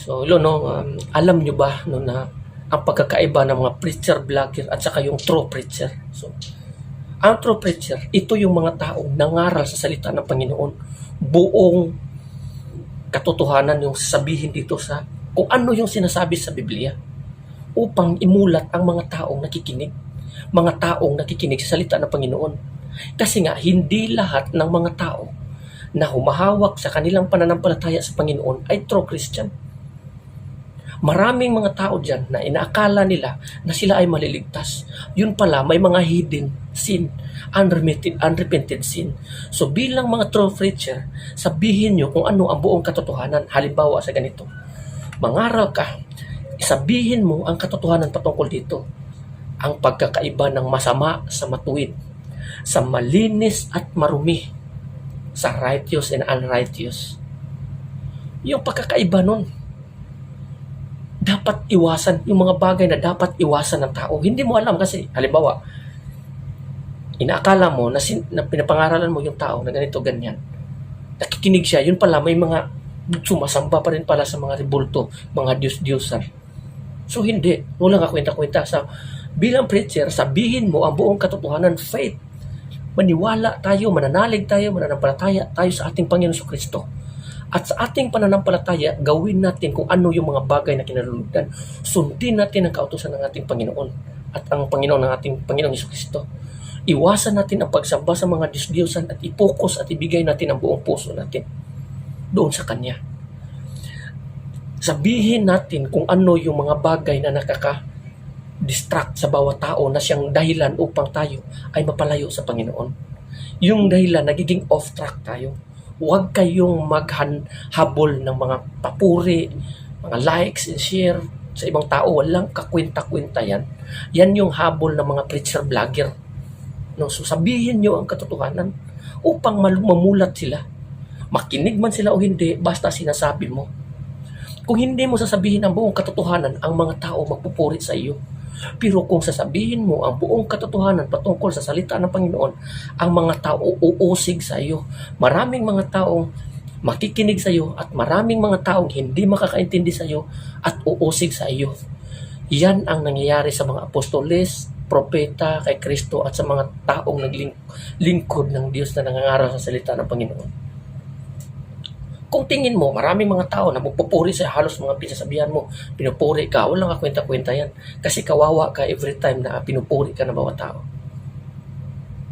So, alam nyo ba no, na ang pagkakaiba ng mga preacher, vlogger at saka yung true preacher? So, ang true preacher, ito yung mga taong nangaral sa salita ng Panginoon. Buong katotohanan yung sasabihin dito sa kung ano yung sinasabi sa Biblia upang imulat ang mga taong nakikinig. Mga taong nakikinig sa salita ng Panginoon. Kasi nga, hindi lahat ng mga tao na humahawak sa kanilang pananampalataya sa Panginoon ay true Christian. Maraming mga tao dyan na inaakala nila na sila ay maliligtas. Yun pala, may mga hidden sin, unrepented sin. So bilang mga true preacher, sabihin nyo kung ano ang buong katotohanan. Halimbawa sa ganito, mangaral ka, sabihin mo ang katotohanan patungkol dito. Ang pagkakaiba ng masama sa matuwid, sa malinis at marumi, sa righteous and unrighteous. Yung pagkakaiba nun, dapat iwasan yung mga bagay na dapat iwasan ng tao. Hindi mo alam kasi, halimbawa, inaakala mo na pinapangaralan mo yung tao na ganito, ganyan. Nakikinig siya, yun pala may mga sumasamba pa rin pala sa mga ribulto, mga Diyos-Diyosan. So hindi, wala ka kwenta-kwenta. Bilang preacher, sabihin mo ang buong katotohanan, faith. Maniwala tayo, mananalig tayo, mananampalataya tayo sa ating Panginoon Kristo. At sa ating pananampalataya, gawin natin kung ano yung mga bagay na kinalulugdan. Sundin natin ang kautusan ng ating Panginoon at ang Panginoon ng ating Panginoong Kristo. Iwasan natin ang pagsamba sa mga Diyos-Diyosan at ipokus at ibigay natin ang buong puso natin doon sa Kanya. Sabihin natin kung ano yung mga bagay na nakaka-distract sa bawat tao na siyang dahilan upang tayo ay mapalayo sa Panginoon. Yung dahilan, nagiging off-track tayo. Huwag kayong maghabol ng mga papuri, mga likes and share sa ibang tao. Walang kakwenta-kwenta yan. Yan yung habol ng mga preacher vlogger. No, so sabihin nyo ang katotohanan upang mamulat sila. Makinig man sila o hindi, basta sinasabi mo. Kung hindi mo sasabihin ang buong katotohanan, ang mga tao magpupuri sa iyo. Pero kung sasabihin mo ang buong katotohanan patungkol sa salita ng Panginoon, ang mga tao uusig sa iyo. Maraming mga taong makikinig sa iyo at maraming mga taong hindi makakaintindi sa iyo at uusig sa iyo. Yan ang nangyayari sa mga apostoles, propeta, kay Kristo at sa mga taong naglingkod ng Diyos na nangangaral sa salita ng Panginoon. Kung tingin mo, maraming mga tao na magpupuri sa halos mga pinasabihan mo, pinupuri ka, walang kakwenta-kwenta yan. Kasi kawawa ka every time na pinupuri ka ng bawat tao.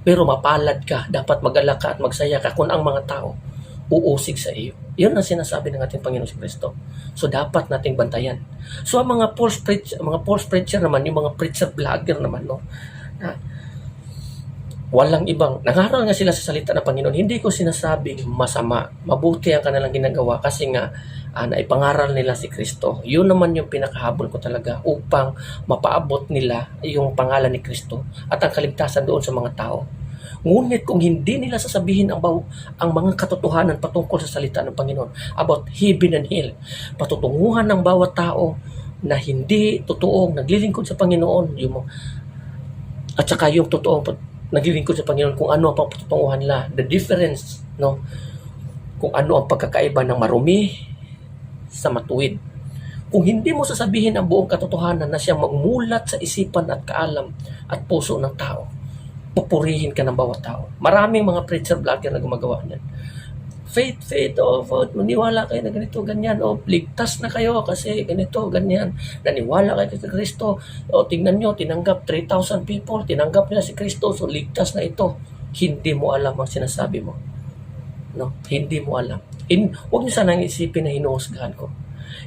Pero mapalad ka, dapat mag-alak ka at magsaya ka kung ang mga tao uusig sa iyo. Yun ang sinasabi ng ating Panginoon si Kristo. So dapat nating bantayan. So ang mga false preacher naman, yung mga preacher vlogger naman, no? Walang ibang, nangaral nga sila sa salita ng Panginoon. Hindi ko sinasabing masama. Mabuti ang kanilang ginagawa kasi nga naipangaral nila si Kristo. Yun naman yung pinakahabol ko talaga upang mapaabot nila yung pangalan ni Kristo at ang kaligtasan doon sa mga tao. Ngunit kung hindi nila sasabihin ang mga katotohanan patungkol sa salita ng Panginoon about heaven and hell, patutunguhan ng bawat tao na hindi totoong naglilingkod sa Panginoon, at saka yung totoong naglilingkod sa Panginoon, kung ano ang patutunguhan nila, the difference, no? Kung ano ang pagkakaiba ng marumi sa matuwid. Kung hindi mo sasabihin ang buong katotohanan na siyang magmulat sa isipan at kaalam at puso ng tao, pupurihin ka ng bawat tao. Maraming mga preacher vlogger na gumagawa niyan. Faith, maniwala kayo na ganito, ganyan, ligtas na kayo kasi ganito, ganyan, naniwala kayo kay Kristo, tingnan nyo, tinanggap 3,000 people, tinanggap nila si Kristo, so ligtas na ito. Hindi mo alam ang sinasabi mo. No? Hindi mo alam. Huwag niyo sanang isipin na hinuhusgahan ko.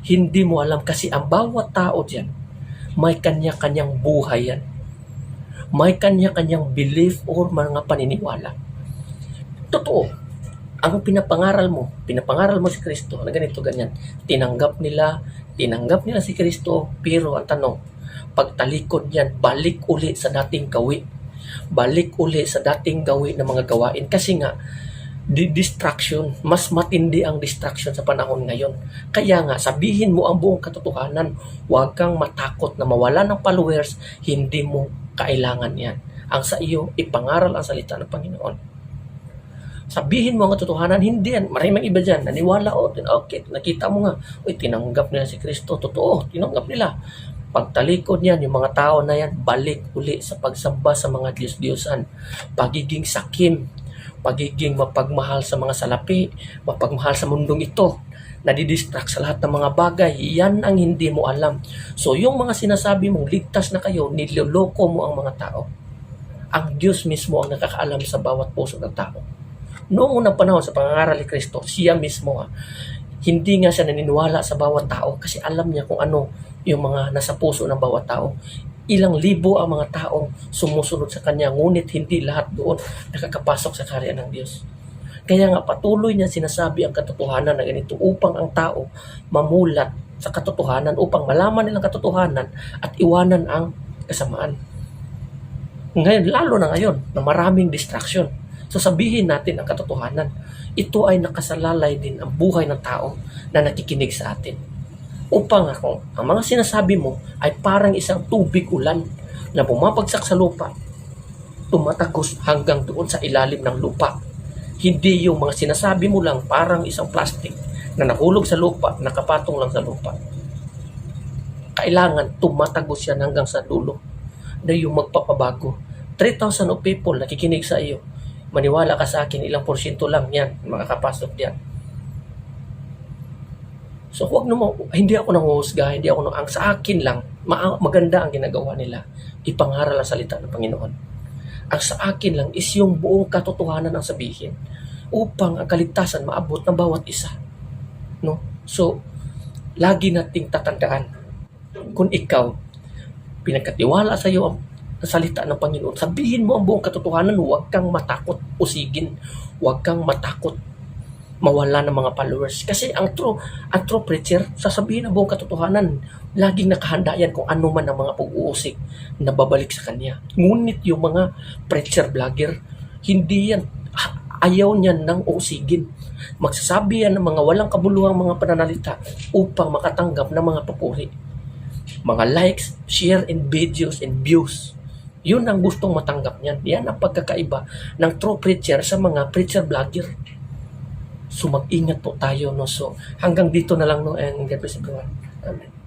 Hindi mo alam kasi ang bawat tao dyan, may kanya-kanyang buhay yan. May kanya-kanyang belief or mga paniniwala. Totoo. Ang pinapangaral mo si Kristo na ganito, ganyan. Tinanggap nila si Kristo, pero ang tanong, pagtalikod yan, balik uli sa dating gawi. Balik uli sa dating gawi ng mga gawain. Kasi nga, distraction, mas matindi ang distraction sa panahon ngayon. Kaya nga, sabihin mo ang buong katotohanan. Huwag kang matakot na mawala ng followers, hindi mo kailangan yan. Ang sa iyo, ipangaral ang salita ng Panginoon. Sabihin mo ang katotohanan, hindi yan. Maraming iba dyan, naniwala, okay, nakita mo nga, tinanggap nila si Kristo, totoo, tinanggap nila. Pagtalikod niyan, yung mga tao na yan, balik uli sa pagsamba sa mga Diyos-Diyosan. Pagiging sakim, pagiging mapagmahal sa mga salapi, mapagmahal sa mundong ito, nadidistract sa lahat ng mga bagay, yan ang hindi mo alam. So yung mga sinasabi mong ligtas na kayo, niloloko mo ang mga tao. Ang Diyos mismo ang nakakaalam sa bawat puso ng tao. Noong unang panahon sa pangangaral ni Kristo, siya mismo hindi nga siya naniniwala sa bawat tao kasi alam niya kung ano yung mga nasa puso ng bawat tao. Ilang libo ang mga taong sumusunod sa kanya, ngunit hindi lahat doon nakakapasok sa karya ng Diyos. Kaya nga patuloy niya sinasabi ang katotohanan na ganito upang ang tao mamulat sa katotohanan, upang malaman nilang katotohanan at iwanan ang kasamaan. Ngayon, lalo na ngayon, na maraming distraction. So sabihin natin ang katotohanan. Ito ay nakasalalay din ang buhay ng tao na nakikinig sa atin. Upang ang mga sinasabi mo ay parang isang tubig ulan na bumabagsak sa lupa, tumatagos hanggang doon sa ilalim ng lupa. Hindi yung mga sinasabi mo lang parang isang plastic na nahulog sa lupa, nakapatong lang sa lupa. Kailangan tumatagos yan hanggang sa dulo na yung magpapabago. 3,000 of people nakikinig sa iyo. Maniwala ka sa akin, ilang porsyento lang yan makakapasok diyan. So huwag naman, hindi ako nanguhusga, hindi ako ang sa akin lang, maganda ang ginagawa nila. Ipangaral ang salita ng Panginoon. Ang sa akin lang is yung buong katotohanan ang sabihin upang ang kaligtasan maabot ng bawat isa. No? So, lagi nating tatandaan kung ikaw pinagkatiwala sa iyo ang salita ng Panginoon, sabihin mo ang buong katotohanan, huwag kang matakot usigin, huwag kang matakot mawala ng mga followers. Kasi ang true preacher, sasabihin ang buong katotohanan, laging nakahanda yan kung ano man ang mga pag-uusig na babalik sa kanya. Ngunit yung mga preacher vlogger, hindi yan, ayaw niyan ng usigin. Magsasabi yan ng mga walang kabuluhang mga pananalita upang makatanggap ng mga papuri. Mga likes, share, and videos, and views. Yun ang gustong matanggap niyan. Yan ang pagkakaiba ng true preacher sa mga preacher vlogger. So mag-ingat po tayo. No? So hanggang dito na lang. No? And God bless everyone. Amen.